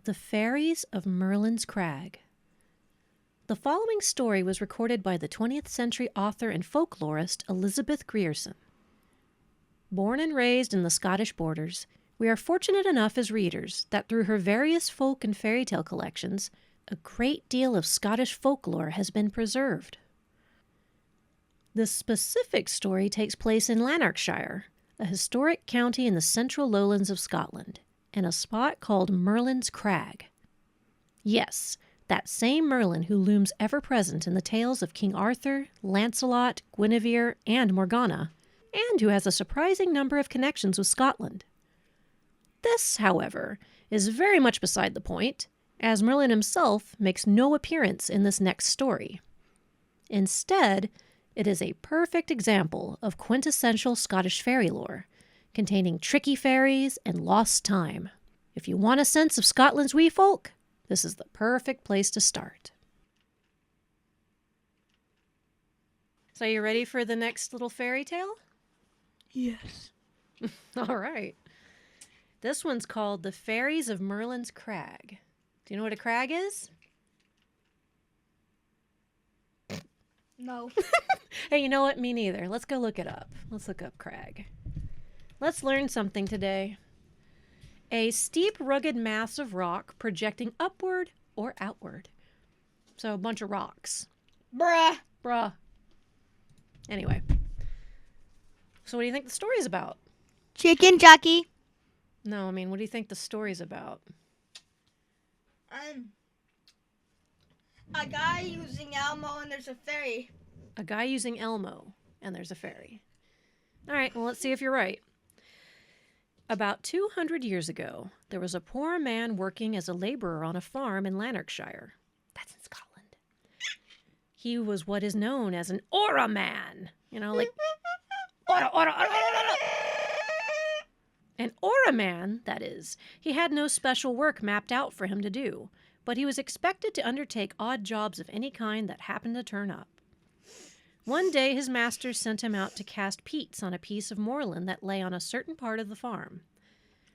The Fairies of Merlin's Crag. The following story was recorded by the 20th century author and folklorist Elizabeth Grierson. Born and raised in the Scottish borders, we are fortunate enough as readers that through her various folk and fairy tale collections, a great deal of Scottish folklore has been preserved. This specific story takes place in Lanarkshire, a historic county in the central lowlands of Scotland, in a spot called Merlin's Crag. Yes, that same Merlin who looms ever-present in the tales of King Arthur, Lancelot, Guinevere, and Morgana, and who has a surprising number of connections with Scotland. This, however, is very much beside the point, as Merlin himself makes no appearance in this next story. Instead, it is a perfect example of quintessential Scottish fairy lore, containing tricky fairies and lost time. If you want a sense of Scotland's wee folk, this is the perfect place to start. So you ready for the next little fairy tale? Yes. All right. This one's called The Fairies of Merlin's Crag. Do you know what a crag is? No. Hey, you know what? Me neither. Let's go look it up. Let's look up crag. Let's learn something today. A steep, rugged mass of rock projecting upward or outward. So a bunch of rocks. Bruh. Anyway. So what do you think the story's about? Chicken jockey. No, I mean, what do you think the story's about? A guy using Elmo and there's a fairy. A guy using Elmo and there's a fairy. All right, well, let's see if you're right. About 200 years ago, there was a poor man working as a laborer on a farm in Lanarkshire. That's in Scotland. He was what is known as an aura man. You know, like, aura. An aura man, that is. He had no special work mapped out for him to do, but he was expected to undertake odd jobs of any kind that happened to turn up. One day, his master sent him out to cast peats on a piece of moorland that lay on a certain part of the farm.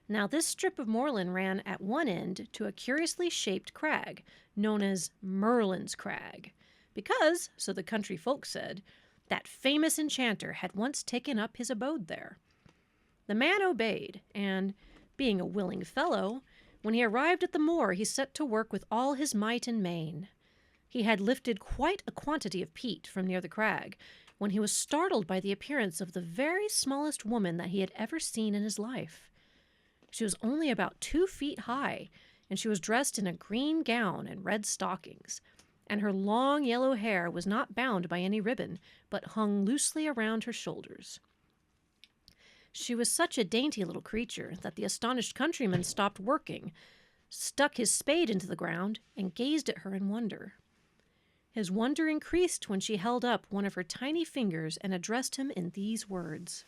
Now, this strip of moorland ran at one end to a curiously shaped crag, known as Merlin's Crag, because, so the country folk said, that famous enchanter had once taken up his abode there. The man obeyed, and, being a willing fellow, when he arrived at the moor, he set to work with all his might and main. He had lifted quite a quantity of peat from near the crag when he was startled by the appearance of the very smallest woman that he had ever seen in his life. She was only about 2 feet high, and she was dressed in a green gown and red stockings, and her long yellow hair was not bound by any ribbon, but hung loosely around her shoulders. She was such a dainty little creature that the astonished countryman stopped working, stuck his spade into the ground, and gazed at her in wonder. His wonder increased when she held up one of her tiny fingers and addressed him in these words.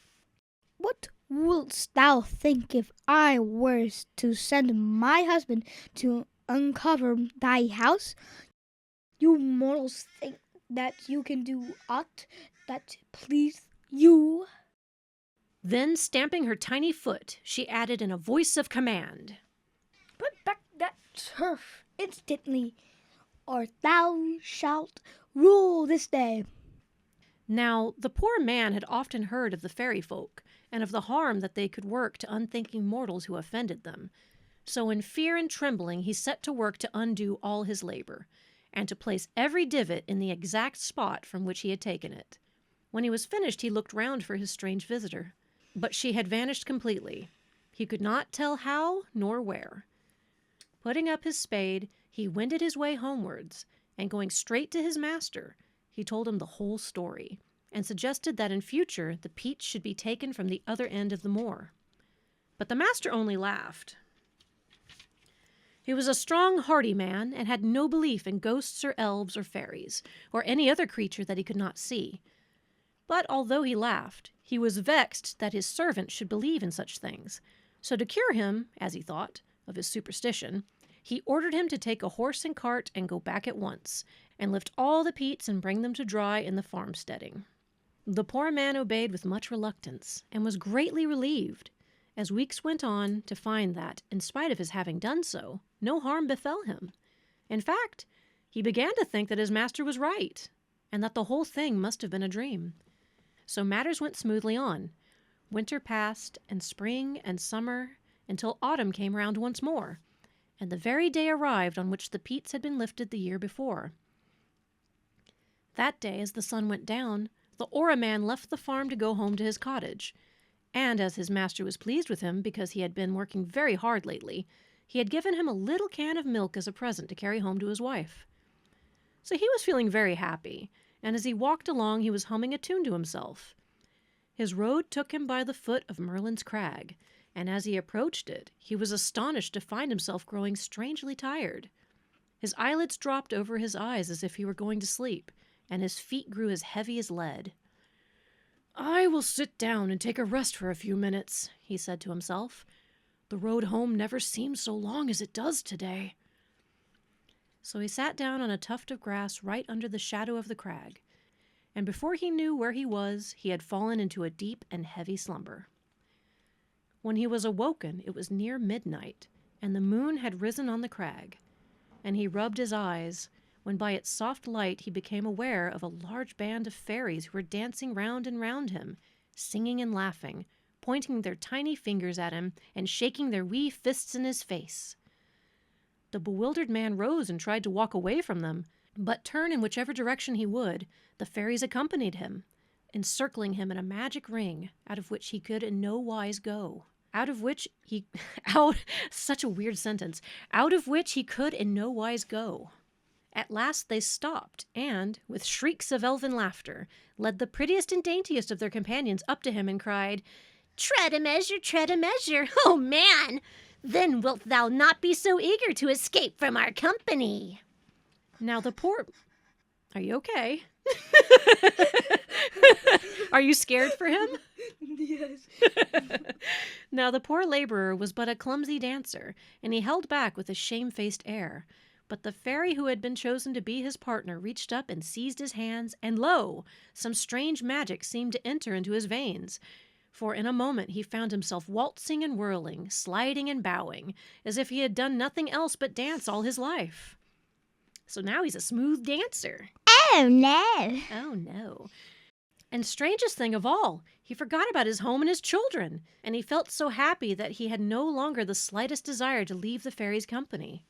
What wouldst thou think if I were to send my husband to uncover thy house? You mortals think that you can do aught that please you? Then, stamping her tiny foot, she added in a voice of command, Put back that turf instantly, or thou shalt rule this day. Now, the poor man had often heard of the fairy folk, and of the harm that they could work to unthinking mortals who offended them. So in fear and trembling he set to work to undo all his labor, and to place every divot in the exact spot from which he had taken it. When he was finished, he looked round for his strange visitor. But she had vanished completely. He could not tell how nor where. Putting up his spade, he wended his way homewards, and going straight to his master, he told him the whole story, and suggested that in future the peats should be taken from the other end of the moor. But the master only laughed. He was a strong, hardy man, and had no belief in ghosts or elves or fairies, or any other creature that he could not see. But although he laughed, he was vexed that his servant should believe in such things. So to cure him, as he thought, of his superstition, he ordered him to take a horse and cart and go back at once, and lift all the peats and bring them to dry in the farmsteading. The poor man obeyed with much reluctance, and was greatly relieved, as weeks went on, to find that, in spite of his having done so, no harm befell him. In fact, he began to think that his master was right, and that the whole thing must have been a dream. So matters went smoothly on. Winter passed, and spring and summer, until autumn came round once more, and the very day arrived on which the peats had been lifted the year before. That day, as the sun went down, the Aura man left the farm to go home to his cottage, and as his master was pleased with him because he had been working very hard lately, he had given him a little can of milk as a present to carry home to his wife. So he was feeling very happy, and as he walked along he was humming a tune to himself. His road took him by the foot of Merlin's Crag, and as he approached it, he was astonished to find himself growing strangely tired. His eyelids dropped over his eyes as if he were going to sleep, and his feet grew as heavy as lead. "I will sit down and take a rest for a few minutes," he said to himself. "The road home never seemed so long as it does today." So he sat down on a tuft of grass right under the shadow of the crag, and before he knew where he was, he had fallen into a deep and heavy slumber. When he was awoken, it was near midnight, and the moon had risen on the crag, and he rubbed his eyes, when by its soft light he became aware of a large band of fairies who were dancing round and round him, singing and laughing, pointing their tiny fingers at him and shaking their wee fists in his face. The bewildered man rose and tried to walk away from them, but turn in whichever direction he would, the fairies accompanied him, encircling him in a magic ring, out of which he could in no wise go. Such a weird sentence. Out of which he could in no wise go. At last they stopped, and, with shrieks of elven laughter, led the prettiest and daintiest of their companions up to him and cried, tread a measure, oh man! Then wilt thou not be so eager to escape from our company." Now the poor... Are you okay? Are you scared for him? Yes. Now the poor laborer was but a clumsy dancer, and he held back with a shamefaced air. But the fairy who had been chosen to be his partner reached up and seized his hands, and lo! Some strange magic seemed to enter into his veins, for in a moment he found himself waltzing and whirling, sliding and bowing, as if he had done nothing else but dance all his life. So now he's a smooth dancer. Oh, no. Oh, no. And strangest thing of all, he forgot about his home and his children, and he felt so happy that he had no longer the slightest desire to leave the fairies' company.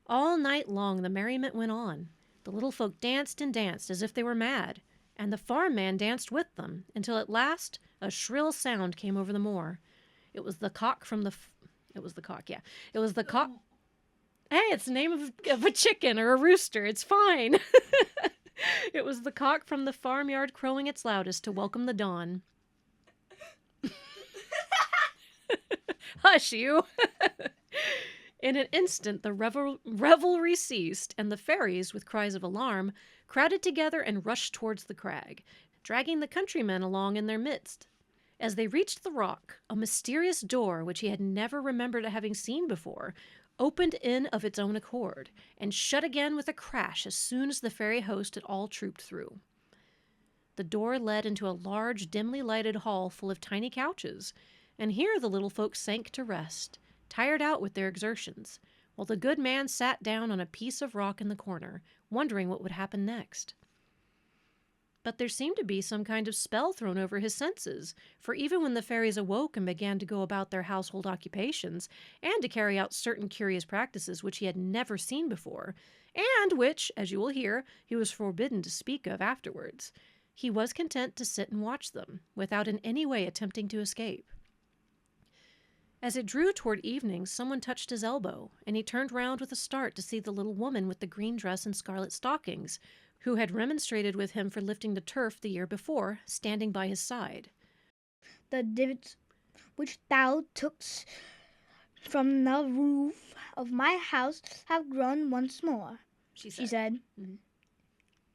All night long the merriment went on. The little folk danced and danced as if they were mad, and the farm man danced with them, until at last a shrill sound came over the moor. It was the cock from the... It was the cock, yeah. It was the cock... Hey, it's the name of a chicken or a rooster. It's fine. It was the cock from the farmyard crowing its loudest to welcome the dawn. Hush, you. In an instant, the revelry ceased, and the fairies, with cries of alarm, crowded together and rushed towards the crag, dragging the countrymen along in their midst. As they reached the rock, a mysterious door, which he had never remembered having seen before, opened in of its own accord, and shut again with a crash as soon as the fairy host had all trooped through. The door led into a large, dimly lighted hall full of tiny couches, and here the little folk sank to rest, tired out with their exertions, while the good man sat down on a piece of rock in the corner, wondering what would happen next. But there seemed to be some kind of spell thrown over his senses, for even when the fairies awoke and began to go about their household occupations, and to carry out certain curious practices which he had never seen before, and which, as you will hear, he was forbidden to speak of afterwards, he was content to sit and watch them, without in any way attempting to escape. As it drew toward evening, someone touched his elbow, and he turned round with a start to see the little woman with the green dress and scarlet stockings, who had remonstrated with him for lifting the turf the year before, standing by his side. "The divots which thou tookst from the roof of my house have grown once more," she said. Mm-hmm.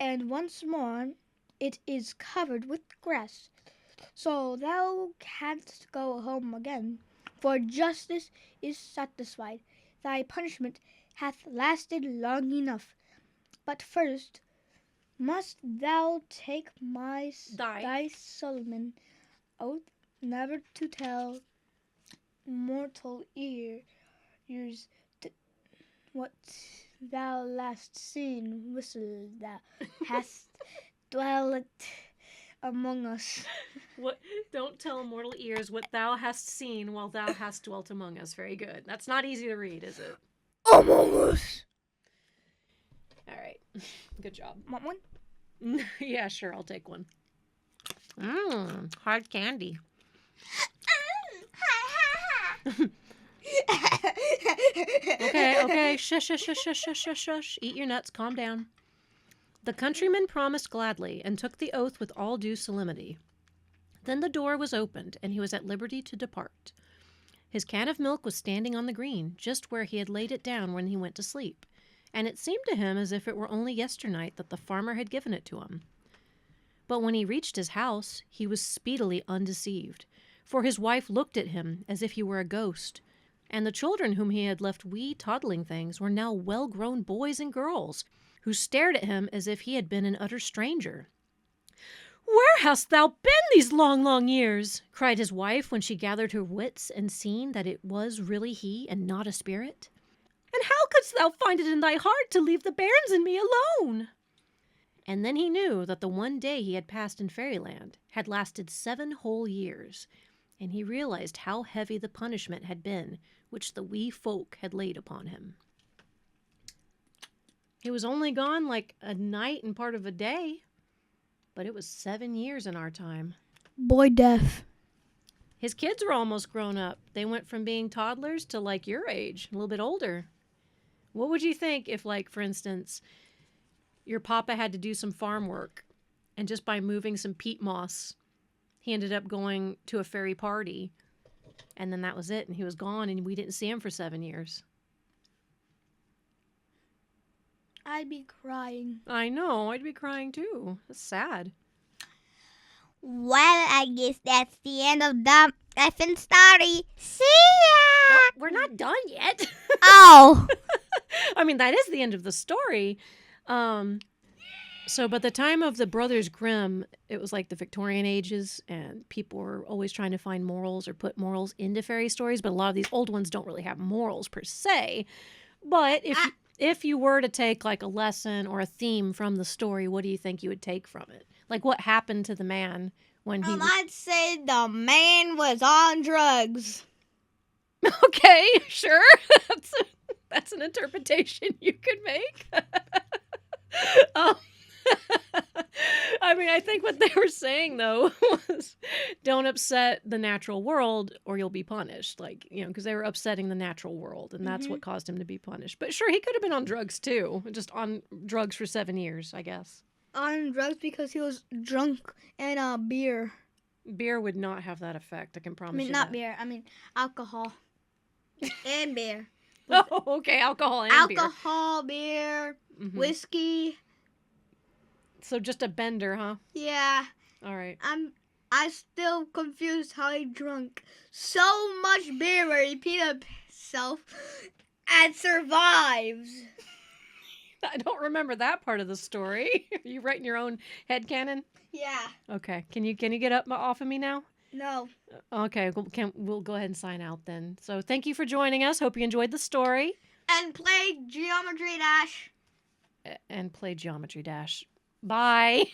"And once more it is covered with grass. So thou canst go home again, for justice is satisfied. Thy punishment hath lasted long enough. But first must thou take thy solemn oath never to tell mortal ears what thou last seen, whistle thou hast dwelt among us. What? Don't tell mortal ears what thou hast seen while thou hast dwelt among us. Very good. That's not easy to read, is it? Among us. All right. Good job. Want one? Yeah, sure. I'll take one. Hard candy. Okay. Shush. Eat your nuts. Calm down. The countryman promised gladly and took the oath with all due solemnity. Then the door was opened, and he was at liberty to depart. His can of milk was standing on the green, just where he had laid it down when he went to sleep, and it seemed to him as if it were only yesternight that the farmer had given it to him. But when he reached his house, he was speedily undeceived, for his wife looked at him as if he were a ghost, and the children whom he had left wee toddling things were now well-grown boys and girls, who stared at him as if he had been an utter stranger. "Where hast thou been these long, long years?" cried his wife when she gathered her wits and seen that it was really he and not a spirit. "And how couldst thou find it in thy heart to leave the bairns and me alone?" And then he knew that the one day he had passed in Fairyland had lasted 7 whole years, and he realized how heavy the punishment had been which the wee folk had laid upon him. He was only gone like a night and part of a day, but it was 7 years in our time. Boy deaf. His kids were almost grown up. They went from being toddlers to like your age, a little bit older. What would you think if, like, for instance, your papa had to do some farm work, and just by moving some peat moss, he ended up going to a fairy party, and then that was it, and he was gone, and we didn't see him for 7 years. I'd be crying. I know, I'd be crying too. That's sad. Well, I guess that's the end of the effing story. See ya! Well, we're not done yet. Oh! I mean, that is the end of the story. So by the time of the Brothers Grimm, it was like the Victorian ages, and people were always trying to find morals or put morals into fairy stories, but a lot of these old ones don't really have morals per se. But if you were to take like a lesson or a theme from the story, what do you think you would take from it? Like, what happened to the man when he... I'd say the man was on drugs. Okay, sure. That's an interpretation you could make. I mean, I think what they were saying, though, was don't upset the natural world or you'll be punished. Like, you know, because they were upsetting the natural world, and that's what caused him to be punished. But sure, he could have been on drugs, too. Just on drugs for 7 years, I guess. On drugs because he was drunk and beer. Beer would not have that effect, I can promise you not that. beer. I mean alcohol. And beer. Oh, okay, alcohol and beer. Alcohol, beer, whiskey. So just a bender, huh? Yeah. All right. I'm still confused how he drank so much beer where he peed himself and survives. I don't remember that part of the story. Are you writing your own headcanon? Yeah. Okay. Can you get up off of me now? No. Okay. We'll go ahead and sign out then. So thank you for joining us. Hope you enjoyed the story. And play Geometry Dash. And play Geometry Dash. Bye.